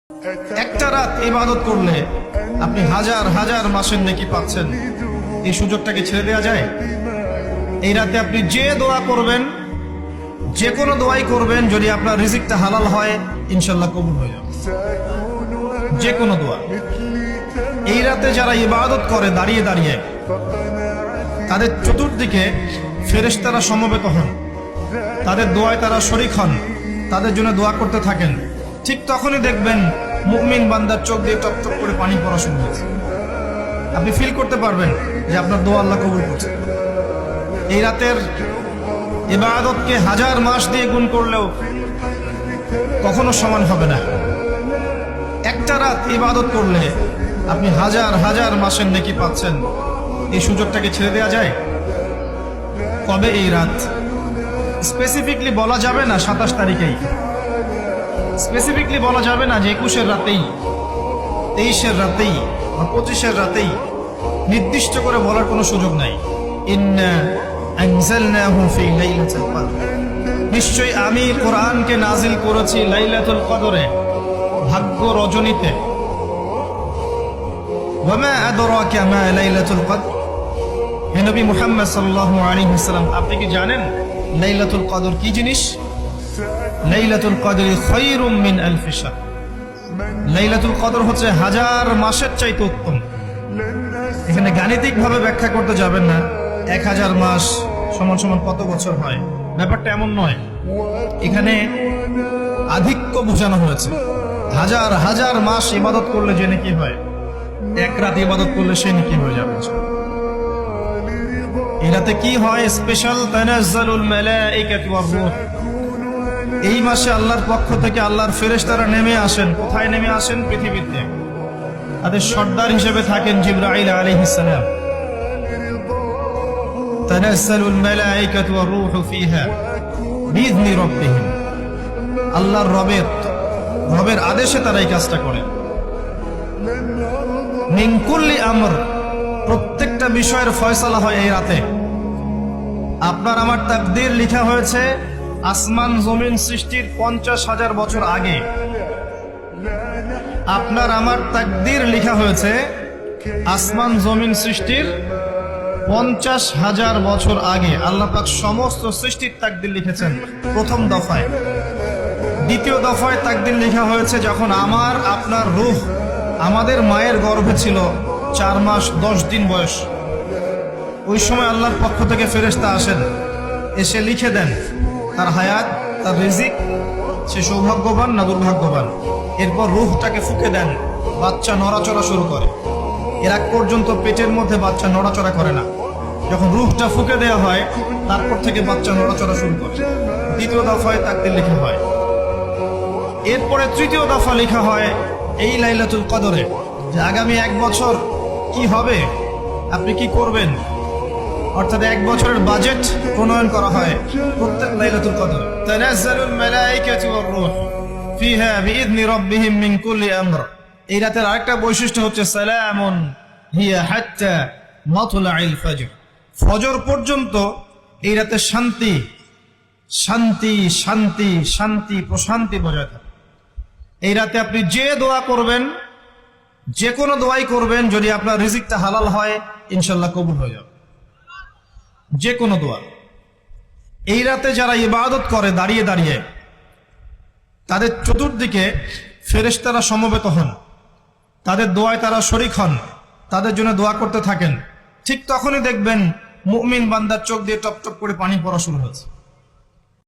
একটা রাত ইবাদত করলে আপনি হাজার হাজার মাসের নেকি পাচ্ছেন। এই সুযোগটাকে ছেড়ে দেওয়া যায়? এই রাতে আপনি যে দোয়া করবেন, যে কোনো দোয়াই করবেন, যদি আপনার রিজিকটা হালাল হয় ইনশাল্লাহ কবুল হয়ে যাবে। যে কোনো দোয়া। এই রাতে যারা ইবাদত করে দাঁড়িয়ে দাঁড়িয়ে, তাদের চতুর্দিকে ফেরেশতারা সমবেত হন, তাদের দোয়ায় তারা শরীক হন, তাদের জন্য দোয়া করতে থাকেন। ঠিক তখনই দেখবেন মুমিন বান্দার চোখ দিয়ে টপটপ করে পানি পড়া শুরু হয়েছে। আপনি ফিল করতে পারবেন যে আপনার দোয়া আল্লাহ কবুল করছে। এই রাতের ইবাদতকে হাজার মাস দিয়ে গুণ করলেও কখনো সমান হবে না। একটা রাত ইবাদত করলে আপনি হাজার হাজার মাসের নেকি পাচ্ছেন। এই সুযোগটাকে ছেড়ে দেওয়া যায়? কবে এই রাত? স্পেসিফিকলি বলা যাবে না 27 তারিখেই, স্পেসিফিকলি বলা যাবে না যে 21-এর রাতেই, 23-এর রাতেই বা 25-এর রাতেই। নির্দিষ্ট করে বলার কোনো সুযোগ নাই। ইন্না আনজালনাহু ফি লাইলাতুল কদর, নিশ্চয়ই আমি কোরআনকে নাজিল করেছি লাইলাতুল কদরে, ভাগ্য রজনীতে। ওয়া মা আদরাকা মা লাইলাতুল কদর, হে নবী মুহাম্মদ সাল্লাল্লাহু আলাইহি ওয়াসাল্লাম, আপনি কি জানেন লাইলাতুল কদর কি জিনিস? লাইলাতুল কদর খায়রুম মিন আলফি শাহর, লাইলাতুল কদর হচ্ছে হাজার মাসের চাইতে উত্তম। এখানে গাণিতিক ভাবে ব্যাখ্যা করতে যাবেন না 1000 মাস সমান সমান কত বছর হয়, ব্যাপারটা এমন নয়। এখানে আধিক্য বোঝানো হয়েছে। হাজার হাজার মাস ইবাদত করলে যে নাকি হয়, এক রাত ইবাদত করলে সে নাকি হয়ে যাবে। এই রাতে কি হয়? স্পেশাল তানাজ্জালুল মালাইকাতু ওয়ার রূহ। এই মাসে আল্লাহর পক্ষ থেকে আল্লাহর ফেরেশতারা নেমে আসেন। কোথায় নেমে আসেন? পৃথিবীতে। তাদের সর্দার হিসেবে থাকেন জিবরাইল আলাইহিস সালাম। তানাজ্জালুল মালাইকাতু ওয়ার রূহু ফিহা বিইذনি রাব্বিহিম, আল্লাহর রবের আদেশে তারা এই কাজটা করে। মিন কুল্লি আমর, প্রত্যেকটা বিষয়ের ফয়সালা হয় এই রাতে। আপনার আমার তাকদীর লেখা হয়েছে আসমান জমিন সৃষ্টির 50,000 বছর আগে। আপনার আমার তাকদীর লেখা হয়েছে আসমান জমিন সৃষ্টির 50,000 বছর আগে। আল্লাহ পাক সমস্ত সৃষ্টির তাকদীর লিখেছেন প্রথম দফায়। দ্বিতীয় দফায় তাকদীর লেখা হয়েছে যখন আমার আপনার রূহ আমাদের মায়ের গর্ভে ছিল 4 মাস 10 দিন বয়স। ওই সময় আল্লাহর পক্ষ থেকে ফেরেশতা আসেন, এসে লিখে দেন তার হায়াত, তার রিজিক, সে সৌভাগ্যবান না দুর্ভাগ্যবান। এরপর রূহটাকে ফুঁকে দেন, বাচ্চা নড়াচড়া শুরু করে। এর আগ পর্যন্ত পেটের মধ্যে বাচ্চা নড়াচড়া করে না। যখন রূহটা ফুঁকে দেওয়া হয় তারপর থেকে বাচ্চা নড়াচড়া শুরু করে। দ্বিতীয় দফায় তাকদীর লেখা হয়। এরপরে তৃতীয় দফা লেখা হয় এই লাইলাতুল কদরে, যে আগামী 1 বছর কি হবে, আপনি কি করবেন। অর্থাৎ 1 বছরের বাজেট প্রণয়ন করা হয় প্রত্যেক লাইলাতুল কদরে। তানাজ্জালুল মালাইকাতু ওয়ার রূহ ফিহা বিইذনি রাব্বিহিম মিন কুল্লি আমর। এই রাতের আরেকটা বৈশিষ্ট্য হচ্ছে সালামুন হিয়া হাত্তা মাতলাইল ফজর, ফজর পর্যন্ত এই রাতে শান্তি শান্তি শান্তি শান্তি প্রশান্তি বজায় থাকে। এই রাতে আপনি যে দোয়া করবেন, যে কোনো দোয়াই করবেন, যদি আপনার রিজিকটা হালাল হয় ইনশাল্লাহ কবুল হয়ে যাবে। যে কোনো দোয়া। এই রাতে যারা ইবাদত করে দাঁড়িয়ে দাঁড়িয়ে, তাদের চতুর্দিকে ফেরেশতারা সমবেত হন, তাদের দোয়ায় তারা শরীক হন, তাদের জন্য দোয়া করতে থাকেন। ঠিক তখনই দেখবেন মুমিন বান্দার চোখ দিয়ে টপটপ করে পানি পড়া শুরু হয়েছে।